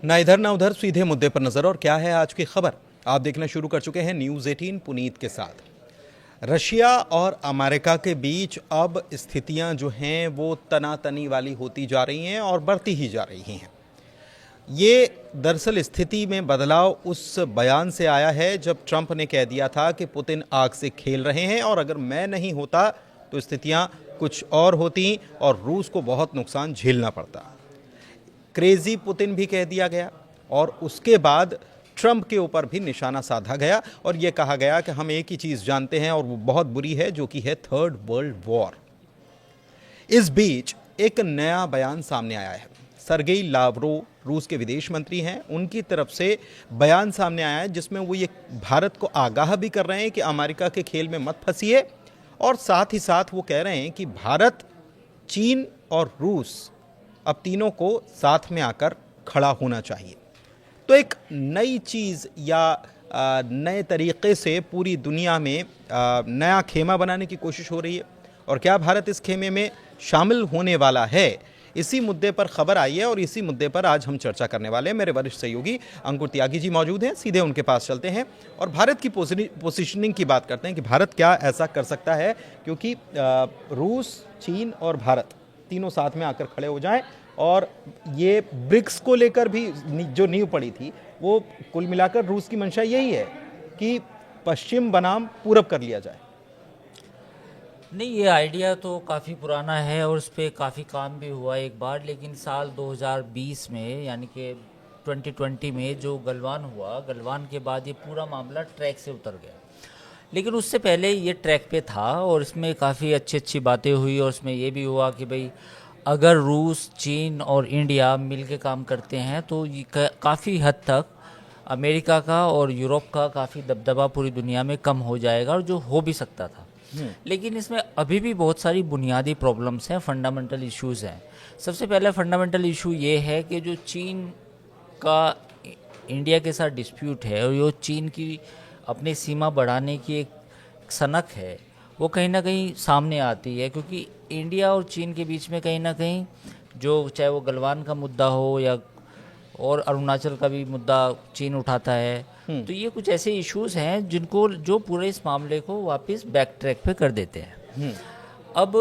ना इधर ना उधर, सीधे मुद्दे पर नजर। और क्या है आज की खबर, आप देखना शुरू कर चुके हैं न्यूज़ 18 पुनीत के साथ। रशिया और अमेरिका के बीच अब स्थितियां जो हैं वो तनातनी वाली होती जा रही हैं और बढ़ती ही जा रही हैं। ये दरअसल स्थिति में बदलाव उस बयान से आया है जब ट्रंप ने कह दिया था कि पुतिन आग से खेल रहे हैं और अगर मैं नहीं होता तो स्थितियां कुछ और होती और रूस को बहुत नुकसान झेलना पड़ता। क्रेजी पुतिन भी कह दिया गया और उसके बाद ट्रंप के ऊपर भी निशाना साधा गया और यह कहा गया कि हम एक ही चीज़ जानते हैं और वो बहुत बुरी है, जो कि है थर्ड वर्ल्ड वॉर। इस बीच एक नया बयान सामने आया है। सरगेई लावरोव रूस के विदेश मंत्री हैं, उनकी तरफ से बयान सामने आया है जिसमें वो ये भारत को आगाह भी कर रहे हैं कि अमेरिका के खेल में मत फंसिए, और साथ ही साथ वो कह रहे हैं कि भारत, चीन और रूस अब तीनों को साथ में आकर खड़ा होना चाहिए। तो एक नई चीज़ या नए तरीक़े से पूरी दुनिया में नया खेमा बनाने की कोशिश हो रही है। और क्या भारत इस खेमे में शामिल होने वाला है, इसी मुद्दे पर खबर आई है और इसी मुद्दे पर आज हम चर्चा करने वाले हैं। मेरे वरिष्ठ सहयोगी अंकुर त्यागी जी मौजूद हैं, सीधे उनके पास चलते हैं और भारत की पोजीशनिंग की बात करते हैं कि भारत क्या ऐसा कर सकता है, क्योंकि रूस, चीन और भारत तीनों साथ में आकर खड़े हो जाएं। और ये ब्रिक्स को लेकर भी जो नींव पड़ी थी, वो कुल मिलाकर रूस की मंशा यही है कि पश्चिम बनाम पूरब कर लिया जाए। नहीं, ये आइडिया तो काफ़ी पुराना है और उस पर काफ़ी काम भी हुआ एक बार, लेकिन साल 2020 में यानी कि 2020 में जो गलवान हुआ, गलवान के बाद ये पूरा मामला ट्रैक से उतर गया। लेकिन उससे पहले ये ट्रैक पे था और इसमें काफ़ी अच्छी अच्छी बातें हुई और उसमें ये भी हुआ कि भाई अगर रूस, चीन और इंडिया मिल के काम करते हैं तो ये काफ़ी हद तक अमेरिका का और यूरोप का काफ़ी दबदबा पूरी दुनिया में कम हो जाएगा, और जो हो भी सकता था। लेकिन इसमें अभी भी बहुत सारी बुनियादी प्रॉब्लम्स हैं, फंडामेंटल इश्यूज हैं। सबसे पहला फंडामेंटल इशू ये है कि जो चीन का इंडिया के साथ डिस्प्यूट है और जो चीन की अपनी सीमा बढ़ाने की एक सनक है, वो कहीं ना कहीं सामने आती है, क्योंकि इंडिया और चीन के बीच में कहीं ना कहीं जो, चाहे वो गलवान का मुद्दा हो या और अरुणाचल का भी मुद्दा चीन उठाता है, तो ये कुछ ऐसे इश्यूज हैं जिनको, जो पूरे इस मामले को वापस बैक ट्रैक पे कर देते हैं। अब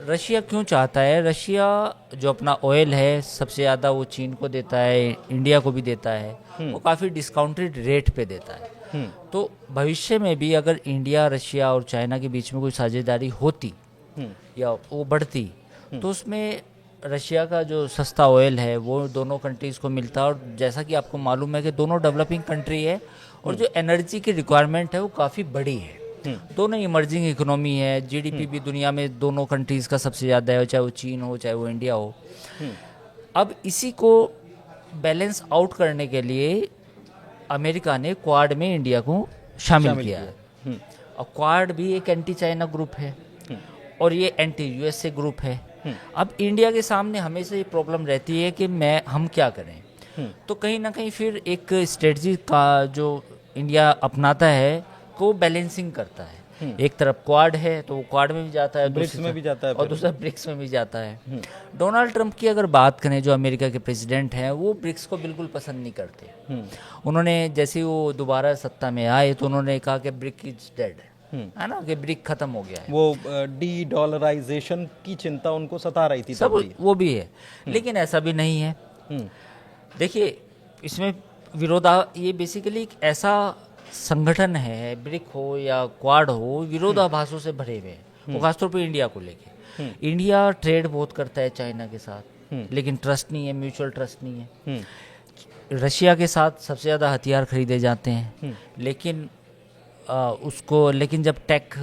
रशिया क्यों चाहता है? रशिया जो अपना ऑयल है सबसे ज़्यादा वो चीन को देता है, इंडिया को भी देता है, वो काफ़ी डिस्काउंटेड रेट पे देता है। तो भविष्य में भी अगर इंडिया, रशिया और चाइना के बीच में कोई साझेदारी होती या वो बढ़ती, तो उसमें रशिया का जो सस्ता ऑयल है वो दोनों कंट्रीज़ को मिलता। और जैसा कि आपको मालूम है कि दोनों डेवलपिंग कंट्री है और जो एनर्जी की रिक्वायरमेंट है वो काफ़ी बड़ी है। दोनों इमर्जिंग इकोनॉमी है, जीडीपी भी दुनिया में दोनों कंट्रीज़ का सबसे ज़्यादा है, चाहे वो चीन हो चाहे वो इंडिया हो। अब इसी को बैलेंस आउट करने के लिए अमेरिका ने क्वाड में इंडिया को शामिल किया है। और क्वाड भी एक एंटी चाइना ग्रुप है और ये एंटी यूएसए ग्रुप है। अब इंडिया के सामने हमेशा ये प्रॉब्लम रहती है कि हम क्या करें। तो कहीं ना कहीं फिर एक स्ट्रेटजी का जो इंडिया अपनाता है को बैलेंसिंग करता है। एक तरफ क्वाड है तो वो क्वाड में भी जाता है, ब्रिक्स में भी जाता है, और दूसरा ब्रिक्स में भी जाता है। डोनाल्ड ट्रंप की अगर बात करें, जो अमेरिका के प्रेसिडेंट हैं, वो ब्रिक्स को बिल्कुल पसंद नहीं करते। उन्होंने जैसे वो दोबारा सत्ता में आए तो उन्होंने कहा कि ब्रिक इज डेड, है ना, कि ब्रिक खत्म हो गया है। वो डी डॉलराइजेशन की चिंता उनको सता रही थी, सब वो भी है। लेकिन ऐसा भी नहीं है। देखिए, इसमें ये बेसिकली एक ऐसा संगठन है, ब्रिक हो या क्वाड हो, विरोधाभासों से भरे हुए हैं, वो खासतौर पर इंडिया को लेके। इंडिया ट्रेड बहुत करता है चाइना के साथ, लेकिन ट्रस्ट नहीं है, म्यूचुअल ट्रस्ट नहीं है। रशिया के साथ सबसे ज़्यादा हथियार खरीदे जाते हैं, लेकिन लेकिन जब टेक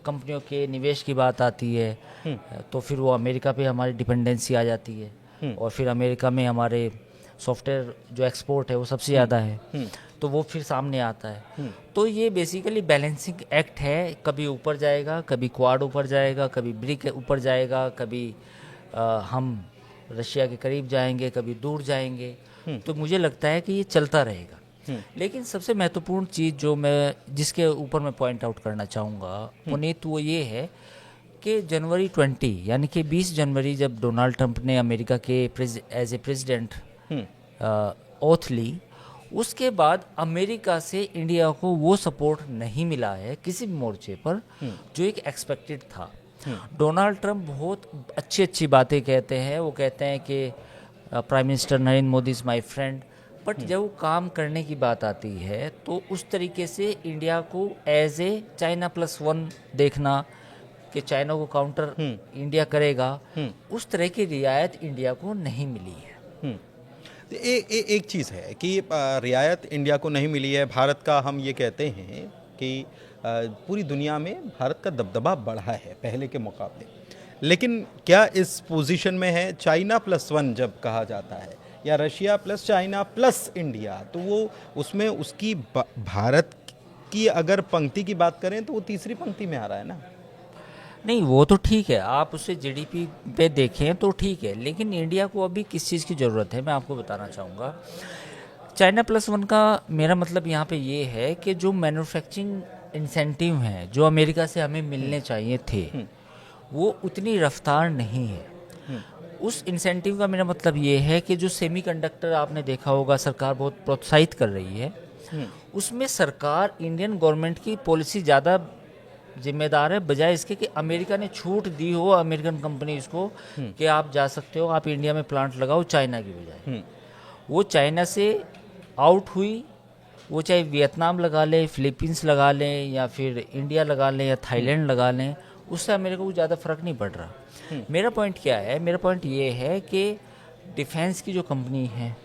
कंपनियों के निवेश की बात आती है तो फिर वो अमेरिका पे हमारी डिपेंडेंसी आ जाती है, और फिर अमेरिका में हमारे सॉफ्टवेयर जो एक्सपोर्ट है वो सबसे ज़्यादा है, तो वो फिर सामने आता है। तो ये बेसिकली बैलेंसिंग एक्ट है, कभी ऊपर जाएगा, कभी क्वाड ऊपर जाएगा, कभी ब्रिक ऊपर जाएगा, कभी हम रशिया के करीब जाएंगे, कभी दूर जाएंगे। तो मुझे लगता है कि ये चलता रहेगा। लेकिन सबसे महत्वपूर्ण चीज़ जो मैं जिसके ऊपर मैं पॉइंट आउट करना चाहूँगा पुनीत, वो ये है कि जनवरी 20 यानी कि 20 जनवरी जब डोनाल्ड ट्रंप ने अमेरिका के एज ए प्रेसिडेंट ओथ ली, उसके बाद अमेरिका से इंडिया को वो सपोर्ट नहीं मिला है किसी भी मोर्चे पर जो एक एक्सपेक्टेड था। डोनाल्ड ट्रंप बहुत अच्छी अच्छी बातें कहते हैं, वो कहते हैं कि prime minister Narendra Modi is my friend, but जब वो काम करने की बात आती है तो उस तरीके से इंडिया को एज ए चाइना +1 देखना कि चाइना को काउंटर इंडिया करेगा, उस तरह की रियायत इंडिया को नहीं मिली है। एक चीज़ है कि रियायत इंडिया को नहीं मिली है। भारत का हम ये कहते हैं कि पूरी दुनिया में भारत का दबदबा बढ़ा है पहले के मुकाबले, लेकिन क्या इस पोजीशन में है? चाइना +1 जब कहा जाता है या Russia plus China plus India, तो वो उसमें उसकी भारत की अगर पंक्ति की बात करें तो वो तीसरी पंक्ति में आ रहा है ना। नहीं, वो तो ठीक है, आप उससे जीडीपी पे देखें तो ठीक है, लेकिन इंडिया को अभी किस चीज़ की ज़रूरत है मैं आपको बताना चाहूँगा। चाइना +1 का मेरा मतलब यहाँ पे ये है कि जो मैन्युफैक्चरिंग इंसेंटिव हैं जो अमेरिका से हमें मिलने चाहिए थे, वो उतनी रफ्तार नहीं है। उस इंसेंटिव का मेरा मतलब ये है कि जो सेमीकंडक्टर आपने देखा होगा सरकार बहुत प्रोत्साहित कर रही है, उसमें सरकार इंडियन गवर्नमेंट की पॉलिसी ज़्यादा जिम्मेदार है, बजाय इसके कि अमेरिका ने छूट दी हो अमेरिकन कंपनीज को कि आप जा सकते हो, आप इंडिया में प्लांट लगाओ चाइना की बजाय। वो चाइना से आउट हुई, वो चाहे वियतनाम लगा लें, फिलीपींस लगा लें, या फिर इंडिया लगा लें या थाईलैंड लगा लें, उससे अमेरिका को ज़्यादा फ़र्क नहीं पड़ रहा। मेरा पॉइंट क्या है? मेरा पॉइंट ये है कि डिफेंस की जो कंपनी है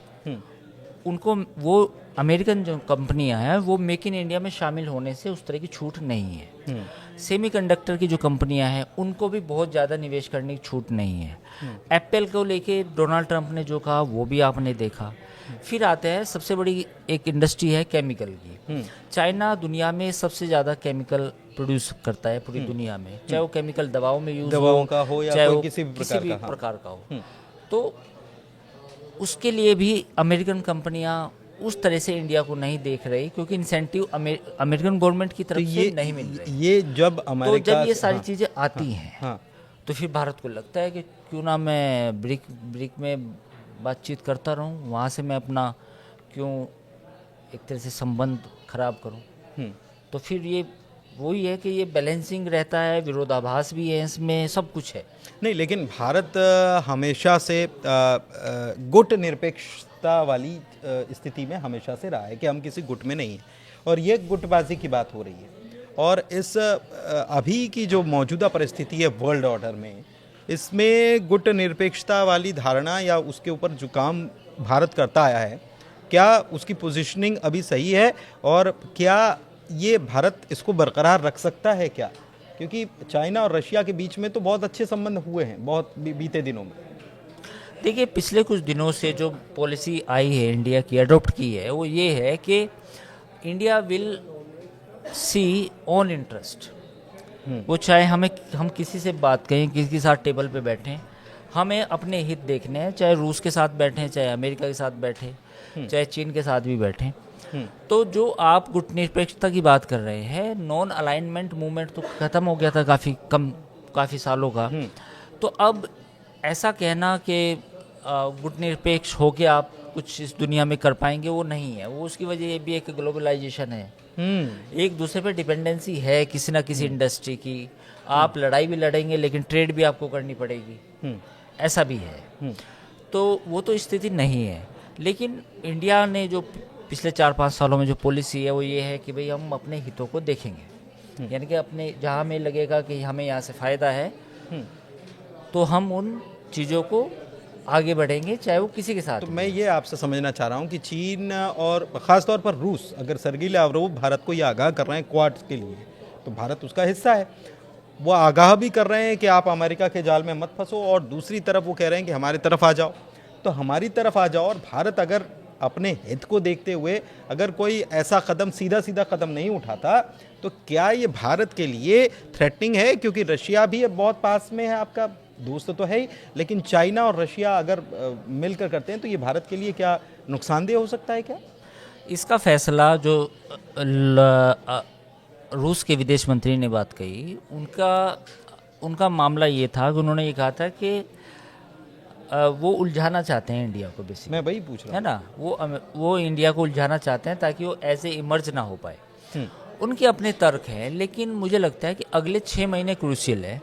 उनको, वो अमेरिकन जो कंपनियां हैं वो मेक इन इंडिया में शामिल होने से उस तरह की छूट नहीं है। सेमीकंडक्टर की जो कंपनियां हैं उनको भी बहुत ज़्यादा निवेश करने की छूट नहीं है। एप्पल को लेके डोनाल्ड ट्रंप ने जो कहा वो भी आपने देखा। फिर आते हैं सबसे बड़ी एक इंडस्ट्री है केमिकल की। चाइना दुनिया में सबसे ज़्यादा केमिकल प्रोड्यूस करता है पूरी दुनिया में, चाहे वो केमिकल दवाओं में यूज दवाओं का हो या चाहे कोई वो किसी भी प्रकार का हो। तो उसके लिए भी अमेरिकन कंपनियां उस तरह से इंडिया को नहीं देख रही, क्योंकि इंसेंटिव अमेरिकन गवर्नमेंट की तरफ से नहीं मिल रही। ये जब अमेरिका, तो जब ये सारी चीज़ें आती हैं तो फिर भारत को लगता है कि क्यों ना मैं ब्रिक में बातचीत करता रहूं, वहाँ से मैं अपना क्यों एक तरह से संबंध खराब करूं। तो फिर ये वही है कि ये बैलेंसिंग रहता है, विरोधाभास भी है इसमें, सब कुछ है। नहीं, लेकिन भारत हमेशा से गुट निरपेक्षता वाली स्थिति में हमेशा से रहा है कि हम किसी गुट में नहीं हैं, और ये गुटबाजी की बात हो रही है। और इस अभी की जो मौजूदा परिस्थिति है वर्ल्ड ऑर्डर में, इसमें गुट निरपेक्षता वाली धारणा या उसके ऊपर जो काम भारत करता आया है, क्या उसकी पोजीशनिंग अभी सही है, और क्या ये भारत इसको बरकरार रख सकता है क्या? क्योंकि चाइना और रशिया के बीच में तो बहुत अच्छे संबंध हुए हैं बहुत बीते दिनों में। देखिए, पिछले कुछ दिनों से जो पॉलिसी आई है इंडिया की, अडॉप्ट की है, वो ये है कि India will see on interest. वो चाहे हम किसी से बात करें, किसी के साथ टेबल पे बैठें, हमें अपने हित देखने हैं, चाहे रूस के साथ बैठें, चाहे अमेरिका के साथ बैठें, चाहे चीन के साथ भी बैठें। तो जो आप गुटनिरपेक्षता की बात कर रहे हैं, नॉन अलाइनमेंट मूवमेंट तो खत्म हो गया था काफ़ी सालों का। तो अब ऐसा कहना कि गुटनिरपेक्ष होके आप कुछ इस दुनिया में कर पाएंगे, वो नहीं है। वो उसकी वजह ये भी एक ग्लोबलाइजेशन है, एक दूसरे पे डिपेंडेंसी है किसी ना किसी इंडस्ट्री की। आप लड़ाई भी लड़ेंगे लेकिन ट्रेड भी आपको करनी पड़ेगी, ऐसा भी है। तो वो तो स्थिति नहीं है। लेकिन इंडिया ने जो पिछले 4-5 सालों में जो पॉलिसी है वो ये है कि भाई हम अपने हितों को देखेंगे, यानी कि अपने जहाँ हमें लगेगा कि हमें यहाँ से फ़ायदा है तो हम उन चीज़ों को आगे बढ़ेंगे, चाहे वो किसी के साथ। तो मैं ये आपसे समझना चाह रहा हूँ कि चीन और ख़ासतौर पर रूस, अगर सरगी लावरोव भारत को ये आगाह कर रहे हैं क्वाड के लिए, तो भारत उसका हिस्सा है। वो आगाह भी कर रहे हैं कि आप अमेरिका के जाल में मत फंसो, और दूसरी तरफ वो कह रहे हैं कि हमारी तरफ आ जाओ। तो हमारी तरफ आ जाओ, और भारत अगर अपने हित को देखते हुए अगर कोई ऐसा कदम, सीधा कदम नहीं उठाता, तो क्या ये भारत के लिए थ्रेटनिंग है? क्योंकि रशिया भी बहुत पास में है, आपका दोस्त तो है ही, लेकिन चाइना और रशिया अगर मिलकर करते हैं तो ये भारत के लिए क्या नुकसानदेह हो सकता है क्या? इसका फैसला जो रूस के विदेश मंत्री ने बात कही, उनका मामला ये था कि उन्होंने ये कहा था कि वो उलझाना चाहते हैं इंडिया को बेसिकली, मैं वही पूछ रहा है ना। वो इंडिया को उलझाना चाहते हैं ताकि वो ऐसे इमर्ज ना हो पाए। हूँ। उनके अपने तर्क हैं, लेकिन मुझे लगता है कि अगले 6 महीने क्रूशियल है।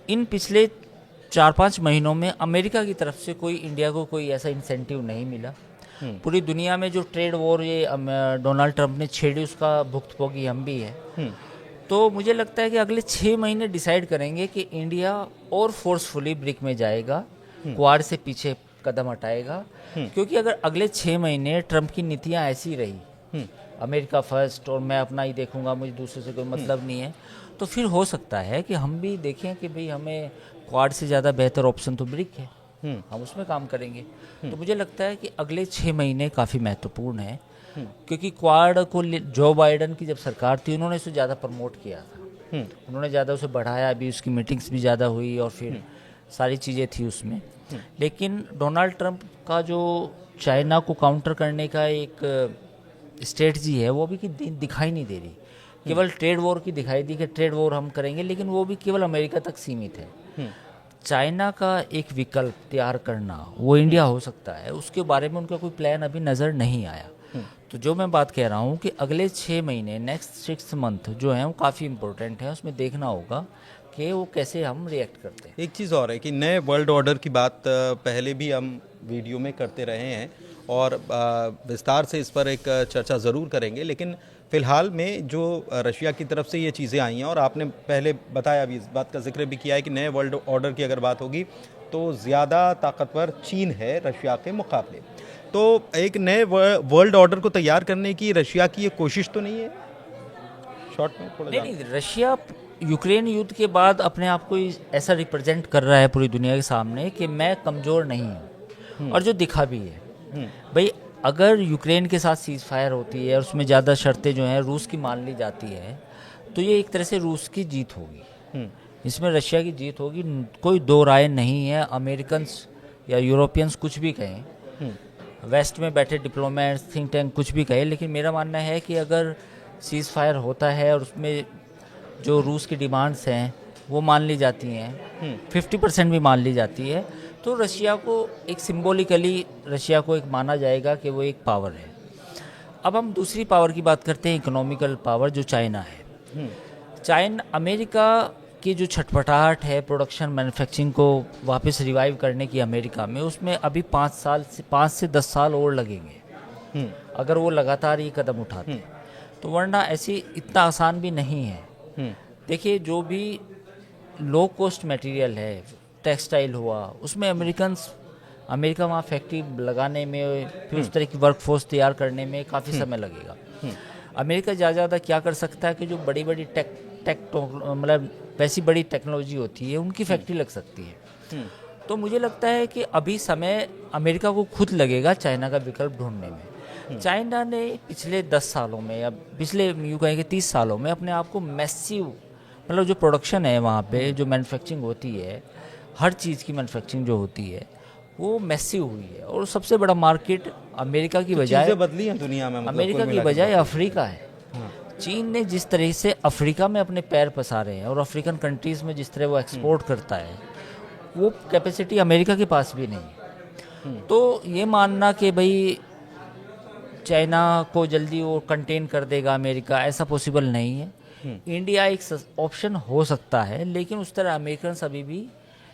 इन पिछले 4-5 महीनों में अमेरिका की तरफ से कोई इंडिया को कोई ऐसा इंसेंटिव नहीं मिला। पूरी दुनिया में जो ट्रेड वॉर ये डोनाल्ड ट्रंप ने छेड़ी, उसका भुक्तभोगी हम भी है। तो मुझे लगता है कि अगले 6 महीने डिसाइड करेंगे कि इंडिया और फोर्सफुली ब्रिक में जाएगा, क्वाड से पीछे कदम हटाएगा। क्योंकि अगर अगले 6 महीने ट्रंप की नीतियां ऐसी रही, अमेरिका फर्स्ट और मैं अपना ही देखूंगा, मुझे दूसरे से कोई मतलब नहीं है, तो फिर हो सकता है कि हम भी देखें कि भाई हमें क्वाड से ज़्यादा बेहतर ऑप्शन तो ब्रिक है, हम उसमें काम करेंगे। तो मुझे लगता है कि अगले 6 महीने काफ़ी महत्वपूर्ण है, क्योंकि क्वाड को जो बाइडन की जब सरकार थी उन्होंने इसे ज़्यादा प्रमोट किया था, उन्होंने ज़्यादा उसे बढ़ाया भी, उसकी मीटिंग्स भी ज़्यादा हुई और फिर सारी चीज़ें थी उसमें। लेकिन डोनाल्ड ट्रंप का जो चाइना को काउंटर करने का एक स्ट्रेटजी है, वो भी कि दिखाई नहीं दे रही। केवल ट्रेड वॉर की दिखाई दी कि ट्रेड वॉर हम करेंगे, लेकिन वो भी केवल अमेरिका तक सीमित है। चाइना का एक विकल्प तैयार करना वो इंडिया हो सकता है, उसके बारे में उनका कोई प्लान अभी नज़र नहीं आया। तो जो मैं बात कह रहा हूँ कि अगले 6 महीने, नेक्स्ट 6 मंथ जो है वो काफ़ी इंपॉर्टेंट है, उसमें देखना होगा कि वो कैसे हम रिएक्ट करते हैं। एक चीज़ और है कि नए वर्ल्ड ऑर्डर की बात पहले भी हम वीडियो में करते रहे हैं और विस्तार से इस पर एक चर्चा ज़रूर करेंगे, लेकिन फ़िलहाल में जो रशिया की तरफ से ये चीज़ें आई हैं, और आपने पहले बताया भी, इस बात का जिक्र भी किया है कि नए वर्ल्ड ऑर्डर की अगर बात होगी तो ज़्यादा ताकतवर चीन है रशिया के मुकाबले। तो एक नए वर्ल्ड ऑर्डर को तैयार करने की रशिया की ये कोशिश तो नहीं है? शॉर्ट में थोड़ा नहीं, रशिया यूक्रेन युद्ध के बाद अपने आप को ऐसा रिप्रेजेंट कर रहा है पूरी दुनिया के सामने कि मैं कमज़ोर नहीं हूँ, और जो दिखा भी है। भाई अगर यूक्रेन के साथ सीज फायर होती है और उसमें ज़्यादा शर्तें जो हैं रूस की मान ली जाती है, तो ये एक तरह से रूस की जीत होगी, इसमें रशिया की जीत होगी, कोई दो राय नहीं है। अमेरिकन्स या यूरोपियंस कुछ भी कहें, वेस्ट में बैठे डिप्लोमेट्स, थिंक टैंक कुछ भी कहे, लेकिन मेरा मानना है कि अगर सीज़ फायर होता है और उसमें जो रूस की डिमांड्स हैं वो मान ली जाती हैं, 50% भी मान ली जाती है, तो रशिया को एक सिंबॉलिकली रशिया को एक माना जाएगा कि वो एक पावर है। अब हम दूसरी पावर की बात करते हैं, इकोनॉमिकल पावर, जो चाइना है। अमेरिका की जो छटपटाहट है प्रोडक्शन मैन्युफैक्चरिंग को वापस रिवाइव करने की अमेरिका में, उसमें अभी 5 से 10 साल और लगेंगे अगर वो लगातार ये कदम उठाते हैं, तो वरना ऐसी इतना आसान भी नहीं है। देखिए, जो भी लो कॉस्ट मटेरियल है, टेक्सटाइल हुआ, उसमें अमेरिका वहाँ फैक्ट्री लगाने में, फिर उस तरह की वर्कफोर्स तैयार करने में काफ़ी समय लगेगा। अमेरिका ज़्यादा क्या कर सकता है कि जो बड़ी बड़ी मतलब वैसी बड़ी टेक्नोलॉजी होती है उनकी फैक्ट्री लग सकती है। तो मुझे लगता है कि अभी समय अमेरिका को खुद लगेगा चाइना का विकल्प ढूंढने में। चाइना ने पिछले 10 सालों में या पिछले यूँ कहें कि 30 सालों में अपने आप को मैसिव, मतलब जो प्रोडक्शन है वहाँ पे, जो मैन्युफैक्चरिंग होती है, हर चीज़ की मैन्युफैक्चरिंग जो होती है वो मैसिव हुई है, और सबसे बड़ा मार्केट अमेरिका की बजाय बदली है दुनिया में, अमेरिका की बजाय अफ्रीका है। चीन ने जिस तरह से अफ्रीका में अपने पैर पसारे हैं और अफ्रीकन कंट्रीज़ में जिस तरह वो एक्सपोर्ट करता है, वो कैपेसिटी अमेरिका के पास भी नहीं है। तो ये मानना कि भाई चाइना को जल्दी वो कंटेन कर देगा अमेरिका, ऐसा पॉसिबल नहीं है। इंडिया एक ऑप्शन हो सकता है, लेकिन उस तरह अमेरिकन अभी भी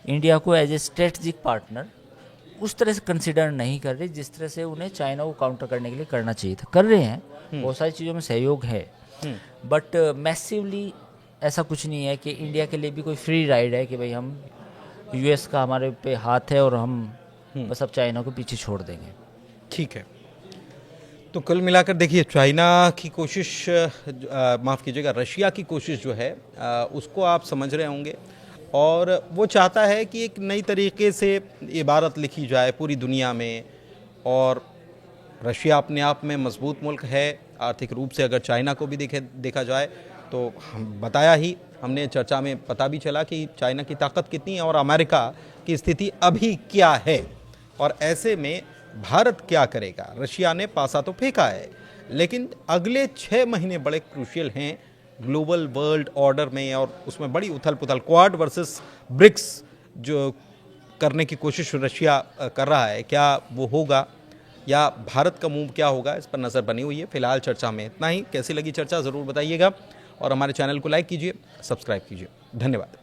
इंडिया को एज ए स्ट्रेटजिक पार्टनर उस तरह से कंसिडर नहीं कर रहे जिस तरह से उन्हें चाइना को काउंटर करने के लिए करना चाहिए था। कर रहे हैं, बहुत सारी चीज़ों में सहयोग है, बट मैसिवली ऐसा कुछ नहीं है कि इंडिया के लिए भी कोई फ्री राइड है कि भाई हम यूएस का हमारे पे हाथ है और हम बस अब चाइना को पीछे छोड़ देंगे। ठीक है, तो कुल मिलाकर देखिए, चाइना की कोशिश, माफ़ कीजिएगा, रशिया की कोशिश जो है उसको आप समझ रहे होंगे, और वो चाहता है कि एक नई तरीके से इबारत लिखी जाए पूरी दुनिया में। और रशिया अपने आप में मजबूत मुल्क है आर्थिक रूप से, अगर चाइना को भी देखा जाए तो हम बताया ही, हमने चर्चा में पता भी चला कि चाइना की ताकत कितनी है और अमेरिका की स्थिति अभी क्या है, और ऐसे में भारत क्या करेगा। रशिया ने पासा तो फेंका है, लेकिन अगले 6 महीने बड़े क्रूशियल हैं ग्लोबल वर्ल्ड ऑर्डर में, और उसमें बड़ी उथल पुथल, क्वाड वर्सेस ब्रिक्स जो करने की कोशिश रशिया कर रहा है, क्या वो होगा या भारत का मूव क्या होगा, इस पर नज़र बनी हुई है। फिलहाल चर्चा में इतना ही। कैसी लगी चर्चा ज़रूर बताइएगा और हमारे चैनल को लाइक कीजिए, सब्सक्राइब कीजिए। धन्यवाद।